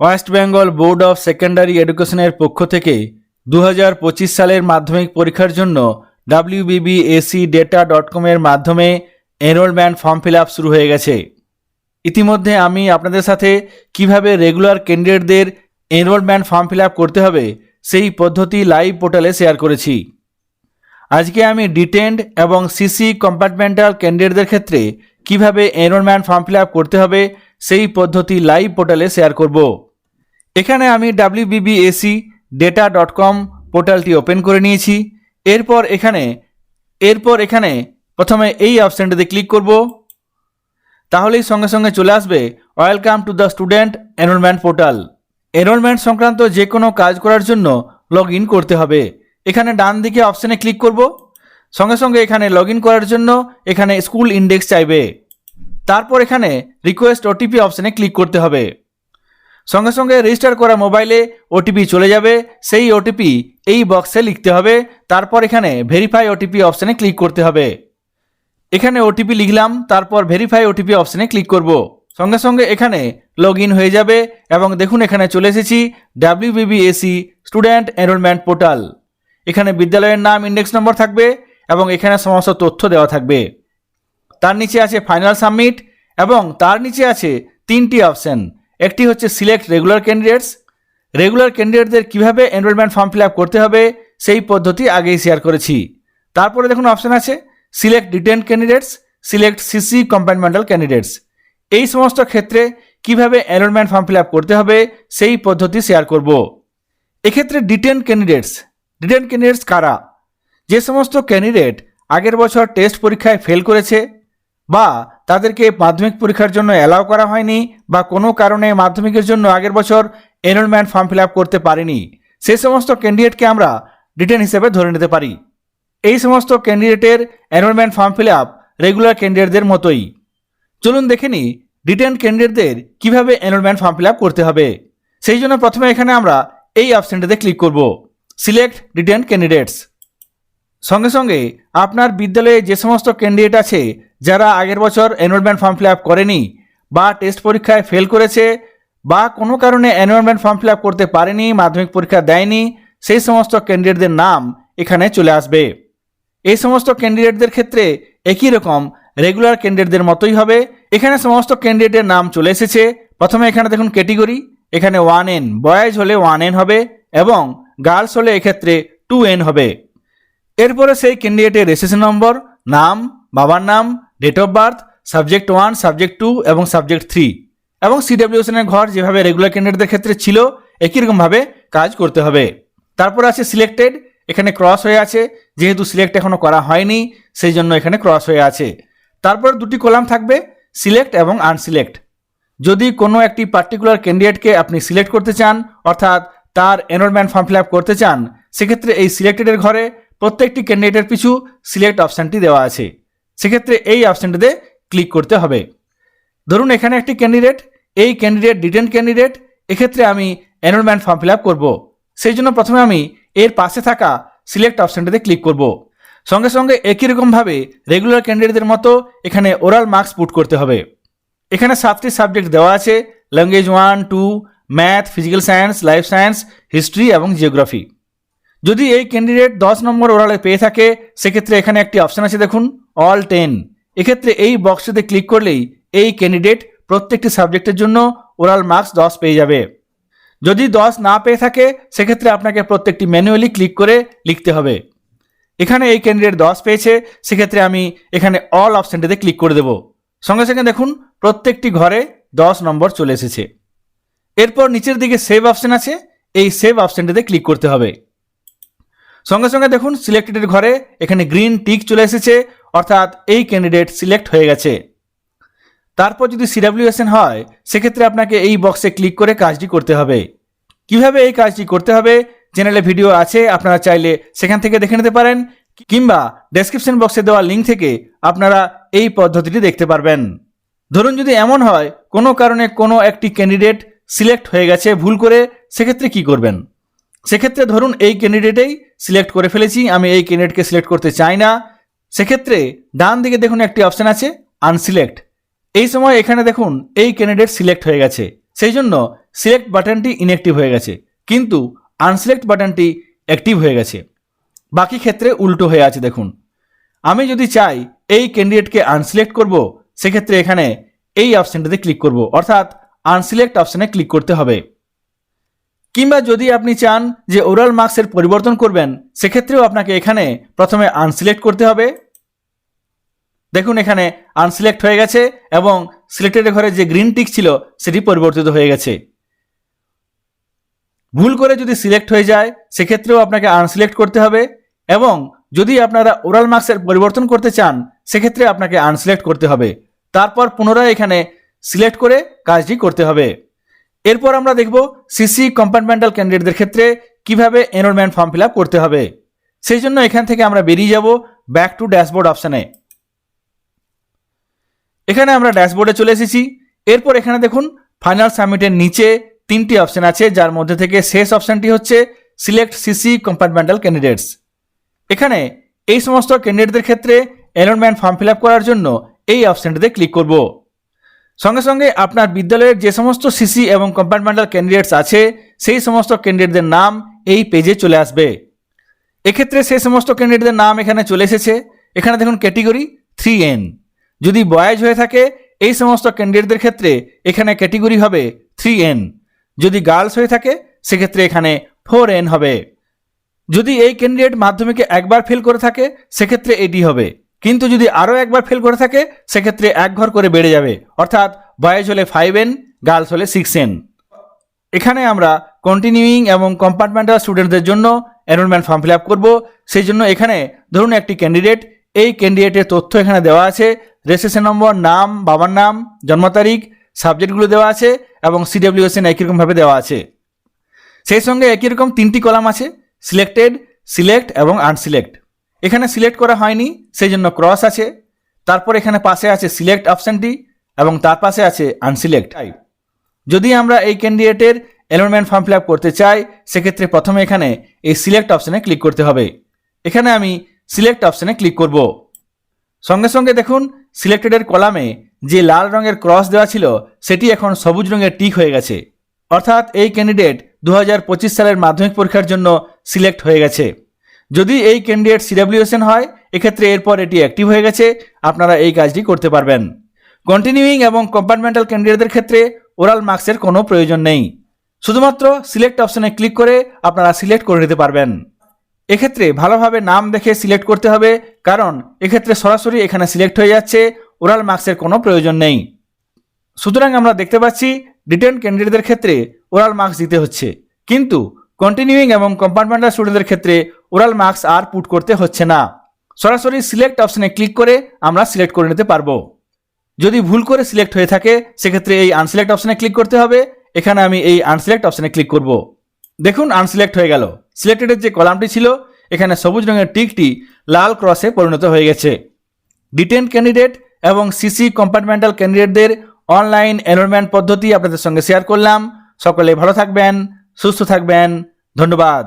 West Bengal board of secondary এডুকেশনের পক্ষ থেকে 2025 সালের মাধ্যমিক পরীক্ষার জন্য wbbacdata.com এর মাধ্যমে এনরোলমেন্ট ফর্ম ফিল আপ শুরু হয়ে গেছে। ইতিমধ্যে আমি আপনাদের সাথে কিভাবে রেগুলার ক্যান্ডিডেটদের এনরোলমেন্ট ফর্ম ফিল আপ করতে হবে সেই পদ্ধতি লাইভ পোর্টালে শেয়ার করেছি। আজকে আমি ডিটেন্ড এবং সিসি কম্পার্টমেন্টাল ক্যান্ডিডেটদের ক্ষেত্রে কিভাবে এনরোলমেন্ট ফর্ম ফিল আপ করতে হবে সেই পদ্ধতি লাইভ পোর্টালে শেয়ার করব। এখানে আমি wbbacdata.com পোর্টালটি ওপেন করে নিয়েছি। এরপর এখানে প্রথমে এই অপশানটিতে ক্লিক করব। তাহলেই সঙ্গে সঙ্গে চলে আসবে welcome to the student enrolment portal. Enrolment সংক্রান্ত যে কোনো কাজ করার জন্য লগ ইন করতে হবে। এখানে ডান দিকে অপশানে ক্লিক করব। সঙ্গে সঙ্গে এখানে লগ ইন করার জন্য এখানে স্কুল ইন্ডেক্স চাইবে। তারপর এখানে রিকোয়েস্ট ওটিপি অপশানে ক্লিক করতে হবে। সঙ্গে সঙ্গে রেজিস্টার করা মোবাইলে ওটিপি চলে যাবে। সেই ওটিপি এই বক্সে লিখতে হবে। তারপর এখানে ভেরিফাই ওটিপি অপশানে ক্লিক করতে হবে। এখানে ওটিপি লিখলাম, তারপর ভেরিফাই ওটিপি অপশানে ক্লিক করব। সঙ্গে সঙ্গে এখানে লগ ইন হয়ে যাবে এবং দেখুন এখানে চলে এসেছি WBBAC স্টুডেন্ট এনরোলমেন্ট পোর্টাল। এখানে বিদ্যালয়ের নাম, ইন্ডেক্স নম্বর থাকবে এবং এখানে সমস্ত তথ্য দেওয়া থাকবে। তার নিচে আছে ফাইনাল সাবমিট এবং তার নিচে আছে তিনটি অপশান। একটি হচ্ছে সিলেক্ট রেগুলার ক্যান্ডিডেটস। রেগুলার ক্যান্ডিডেটদের কীভাবে এনরোলমেন্ট ফর্ম ফিল আপ করতে হবে সেই পদ্ধতি আগেই শেয়ার করেছি। তারপরে দেখুন অপশান আছে select detained candidates, select CC compartmental candidates. এই সমস্ত ক্ষেত্রে কিভাবে এনরোলমেন্ট ফর্ম ফিল আপ করতে হবে সেই পদ্ধতি শেয়ার করব। এক্ষেত্রে ডিটেন্ড ক্যান্ডিডেটস কারা? যে সমস্ত ক্যান্ডিডেট আগের বছর টেস্ট পরীক্ষায় ফেল করেছে বা তাদেরকে মাধ্যমিক পরীক্ষার জন্য অ্যালাউ করা হয়নি বা কোনো কারণে মাধ্যমিকের জন্য আগের বছর এনরোলমেন্ট ফর্ম ফিল আপ করতে পারেনি, সেই সমস্ত ক্যান্ডিডেটকে আমরা ডিটেন্ড হিসেবে ধরে নিতে পারি। এই সমস্ত ক্যান্ডিডেটের enrolment form fill up regular ক্যান্ডিডেটদের মতোই। চলুন দেখে নিই ডিটেন্ড ক্যান্ডিডেটদের কীভাবে এনরোলমেন্ট ফর্ম ফিল আপ করতে হবে। সেই জন্য প্রথমে এখানে আমরা এই অপশানটিতে ক্লিক করব, সিলেক্ট ডিটেন্ড ক্যান্ডিডেটস। সঙ্গে সঙ্গে আপনার বিদ্যালয়ে যে সমস্ত ক্যান্ডিডেট আছে যারা আগের বছর এনরোলমেন্ট ফর্ম ফিল আপ করেনি বা টেস্ট পরীক্ষায় ফেল করেছে বা কোনো কারণে এনরোলমেন্ট ফর্ম ফিল আপ করতে পারেনি, মাধ্যমিক পরীক্ষা দেয়নি, সেই সমস্ত ক্যান্ডিডেটদের নাম এখানে চলে আসবে। এই সমস্ত ক্যান্ডিডেটদের ক্ষেত্রে একই রকম রেগুলার ক্যান্ডিডেটদের মতোই হবে। এখানে সমস্ত ক্যান্ডিডেটের নাম চলে এসেছে। প্রথমে এখানে দেখুন ক্যাটেগরি, এখানে 1N, বয়েজ হলে 1N হবে এবং গার্লস হলে এক্ষেত্রে 2N হবে। এরপরে সেই ক্যান্ডিডেটের রেজিস্ট্রেশন নম্বর, নাম, বাবার নাম, date of birth, subject 1, subject 2 এবং সাবজেক্ট 3 এবং CWSN ঘর যেভাবে রেগুলার ক্যান্ডিডেটদের ক্ষেত্রে ছিল একই রকমভাবে কাজ করতে হবে। তারপর আছে সিলেক্টেড, এখানে ক্রস হয়ে আছে, যেহেতু সিলেক্ট এখনও করা হয়নি সেই জন্য এখানে ক্রস হয়ে আছে। তারপর দুটি কলাম থাকবে, সিলেক্ট এবং আনসিলেক্ট। যদি কোনো একটি পার্টিকুলার ক্যান্ডিডেটকে আপনি সিলেক্ট করতে চান অর্থাৎ তার এনরোলমেন্ট ফর্ম ফিল আপ করতে চান, সেক্ষেত্রে এই সিলেক্টেডের ঘরে প্রত্যেকটি ক্যান্ডিডেটের পিছু সিলেক্ট অপশানটি দেওয়া আছে। সেক্ষেত্রে এই অপশানটিতে ক্লিক করতে হবে। ধরুন এখানে একটি ক্যান্ডিডেট, এই ক্যান্ডিডেট ডিটেন্ড ক্যান্ডিডেট, এক্ষেত্রে আমি এনরোলমেন্ট ফর্ম ফিল আপ করবো। সেই জন্য প্রথমে আমি এর পাশে থাকা সিলেক্ট অপশানটিতে ক্লিক করব। সঙ্গে সঙ্গে একই রকমভাবে রেগুলার ক্যান্ডিডেটদের মতো এখানে ওরাল মার্কস পুট করতে হবে। এখানে 7টি সাবজেক্ট দেওয়া আছে, language 1, 2, math, physical science, life science, history এবং জিওগ্রাফি। যদি এই ক্যান্ডিডেট 10 নম্বর ওরালে পেয়ে থাকে সেক্ষেত্রে এখানে একটি অপশান আছে দেখুন অল 10। এক্ষেত্রে এই বক্সটিতে ক্লিক করলেই এই ক্যান্ডিডেট প্রত্যেকটি সাবজেক্টের জন্য ওরাল মার্কস 10 পেয়ে যাবে। যদি 10 না পেয়ে থাকে সেক্ষেত্রে আপনাকে প্রত্যেকটি ম্যানুয়ালি ক্লিক করে লিখতে হবে। এখানে এই ক্যান্ডিডেট 10 পেয়েছে, সেক্ষেত্রে আমি এখানে অল অপশানটিতে ক্লিক করে দেব। সঙ্গে সঙ্গে দেখুন প্রত্যেকটি ঘরে 10 নম্বর চলে এসেছে। এরপর নিচের দিকে সেভ অপশান আছে, এই সেভ অপশানটিতে ক্লিক করতে হবে। সঙ্গে সঙ্গে দেখুন সিলেক্টেডের ঘরে এখানে গ্রিন টিক চলে এসেছে, অর্থাৎ এই ক্যান্ডিডেট সিলেক্ট হয়ে গেছে। তারপর যদি CWSN হয় সেক্ষেত্রে আপনাকে এই বক্সে ক্লিক করে কাজটি করতে হবে। কিভাবে এই কাজটি করতে হবে চ্যানেলে ভিডিও আছে, আপনারা চাইলে সেখান থেকে দেখে নিতে পারেন কিংবা ডেসক্রিপশন বক্সে দেওয়া লিঙ্ক থেকে আপনারা এই পদ্ধতিটি দেখতে পারবেন। ধরুন যদি এমন হয় কোনো কারণে কোনো একটি ক্যান্ডিডেট সিলেক্ট হয়ে গেছে ভুল করে, সেক্ষেত্রে কি করবেন? সেক্ষেত্রে ধরুন এই ক্যান্ডিডেটেই সিলেক্ট করে ফেলেছি, আমি এই ক্যান্ডিডেটকে সিলেক্ট করতে চাই না, সেক্ষেত্রে ডান দিকে দেখুন একটি অপশান আছে আনসিলেক্ট। এই সময় এখানে দেখুন এই ক্যান্ডিডেট সিলেক্ট হয়ে গেছে, সেই জন্য সিলেক্ট বাটনটি ইনঅ্যাক্টিভ হয়ে গেছে, কিন্তু আনসিলেক্ট বাটনটি অ্যাক্টিভ হয়ে গেছে। বাকি ক্ষেত্রে উল্টো হয়ে আছে। দেখুন, আমি যদি চাই এই ক্যান্ডিডেটকে আনসিলেক্ট করব, সেক্ষেত্রে এখানে এই অপশানটাতে ক্লিক করব, অর্থাৎ আনসিলেক্ট অপশানে ক্লিক করতে হবে। কিংবা যদি আপনি চান যে ওরাল মার্কসের পরিবর্তন করবেন, সেক্ষেত্রেও আপনাকে এখানে প্রথমে আনসিলেক্ট করতে হবে। দেখুন, এখানে আনসিলেক্ট হয়ে গেছে এবং সিলেক্টেডের ঘরে যে গ্রিন টিক ছিল সেটি পরিবর্তিত হয়ে গেছে। ভুল করে যদি সিলেক্ট হয়ে যায়, সেক্ষেত্রেও আপনাকে আনসিলেক্ট করতে হবে, এবং যদি আপনারা ওরাল মার্কসের পরিবর্তন করতে চান, সেক্ষেত্রে আপনাকে আনসিলেক্ট করতে হবে। তারপর পুনরায় এখানে সিলেক্ট করে কাজটি করতে হবে। এরপর আমরা দেখব সিসি কম্পার্টমেন্টাল ক্যান্ডিডেটদের ক্ষেত্রে কিভাবে এনরোলমেন্ট ফর্ম ফিল আপ করতে হবে। সেই জন্য এখান থেকে আমরা বেরিয়ে যাব ব্যাক টু ড্যাশবোর্ড অপশানে। এখানে আমরা ড্যাশবোর্ডে চলে এসেছি। এরপর এখানে দেখুন ফাইনাল সাবমিটের নিচে 3টি অপশান আছে, যার মধ্যে থেকে শেষ অপশানটি হচ্ছে সিলেক্ট সিসি কম্পার্টমেন্টাল ক্যান্ডিডেটস। এখানে এই সমস্ত ক্যান্ডিডেটদের ক্ষেত্রে এনরোলমেন্ট ফর্ম ফিল আপ করার জন্য এই অপশানটিতে ক্লিক করব। সঙ্গে সঙ্গে আপনার বিদ্যালয়ের যে সমস্ত সিসি এবং কম্পার্টমেন্টাল ক্যান্ডিডেটস আছে, সেই সমস্ত ক্যান্ডিডেটদের নাম এই পেজে চলে আসবে। এক্ষেত্রে সেই সমস্ত ক্যান্ডিডেটদের নাম এখানে চলে এসেছে। এখানে দেখুন ক্যাটেগরি 3N। যদি বয়েজ হয়ে থাকে, এই সমস্ত ক্যান্ডিডেটদের ক্ষেত্রে এখানে ক্যাটেগরি হবে 3N। যদি গার্লস হয়ে থাকে, সেক্ষেত্রে এখানে 4N হবে। যদি এই ক্যান্ডিডেট মাধ্যমিকে একবার ফেল করে থাকে, সেক্ষেত্রে এটি হবে, কিন্তু যদি আরও একবার ফেল করে থাকে, সেক্ষেত্রে এক ঘর করে বেড়ে যাবে, অর্থাৎ বয়েজ হলে 5N, গার্লস হলে 6N। এখানে আমরা কন্টিনিউইং এবং কম্পার্টমেন্টাল স্টুডেন্টদের জন্য এনরোলমেন্ট ফর্ম ফিল আপ করবো। সেই জন্য এখানে ধরুন একটি ক্যান্ডিডেট, এই ক্যান্ডিডেটের তথ্য এখানে দেওয়া আছে, রেজিস্ট্রেশন নম্বর, নাম, বাবার নাম, জন্ম তারিখ, সাবজেক্টগুলো দেওয়া আছে এবং CWSN একই রকমভাবে দেওয়া আছে। সেই সঙ্গে একই রকম 3টি কলাম আছে, সিলেক্টেড, সিলেক্ট এবং আনসিলেক্ট। এখানে সিলেক্ট করা হয়নি, সেই জন্য ক্রস আছে। তারপর এখানে পাশে আছে সিলেক্ট অপশানটি এবং তার পাশে আছে আনসিলেক্ট। যদি আমরা এই ক্যান্ডিডেটের এনরোলমেন্ট ফর্ম ফিল আপ করতে চাই, সেক্ষেত্রে প্রথমে এখানে এই সিলেক্ট অপশানে ক্লিক করতে হবে। এখানে আমি সিলেক্ট অপশানে ক্লিক করব। সঙ্গে সঙ্গে দেখুন সিলেক্টেডের কলামে যে লাল রঙের ক্রস দেওয়া ছিল, সেটি এখন সবুজ রঙের টিক হয়ে গেছে, অর্থাৎ এই ক্যান্ডিডেট 2025 সালের মাধ্যমিক পরীক্ষার জন্য সিলেক্ট হয়ে গেছে। যদি এই ক্যান্ডিডেট CWSN হয়, এক্ষেত্রে এরপর এটি অ্যাক্টিভ হয়ে গেছে, আপনারা এই কাজটি করতে পারবেন। কন্টিনিউইং এবং কম্পার্টমেন্টাল ক্যান্ডিডেটদের ক্ষেত্রে ওরাল মার্কসের কোনো প্রয়োজন নেই, শুধুমাত্র সিলেক্ট অপশানে ক্লিক করে আপনারা সিলেক্ট করে নিতে পারবেন। এক্ষেত্রে ভালোভাবে নাম দেখে সিলেক্ট করতে হবে, কারণ এক্ষেত্রে সরাসরি এখানে সিলেক্ট হয়ে যাচ্ছে, ওরাল মার্কসের কোনো প্রয়োজন নেই। সুতরাং আমরা দেখতে পাচ্ছি ডিটেন ক্যান্ডিডেটদের ক্ষেত্রে ওরাল মার্কস দিতে হচ্ছে, কিন্তু কন্টিনিউইং এবং কম্পার্টমেন্টাল স্টুডেন্টদের ক্ষেত্রে ওরাল মার্কস আর পুট করতে হচ্ছে না। সরাসরি সিলেক্ট অপশানে ক্লিক করে আমরা সিলেক্ট করে নিতে পারবো। যদি ভুল করে সিলেক্ট হয়ে থাকে, সেক্ষেত্রে এই আনসিলেক্ট অপশানে ক্লিক করতে হবে। এখানে আমি এই আনসিলেক্ট অপশানে ক্লিক করব। দেখুন আনসিলেক্ট হয়ে গেল। সিলেক্টেডের যে কলামটি ছিল, এখানে সবুজ রঙের টিকটি লাল ক্রসে পরিণত হয়ে গেছে। ডিটেন ক্যান্ডিডেট এবং সিসি কম্পার্টমেন্টাল ক্যান্ডিডেটদের অনলাইন এনরোলমেন্ট পদ্ধতি আপনাদের সঙ্গে শেয়ার করলাম। সকলে ভালো থাকবেন, সুস্থ থাকবেন। ধন্যবাদ।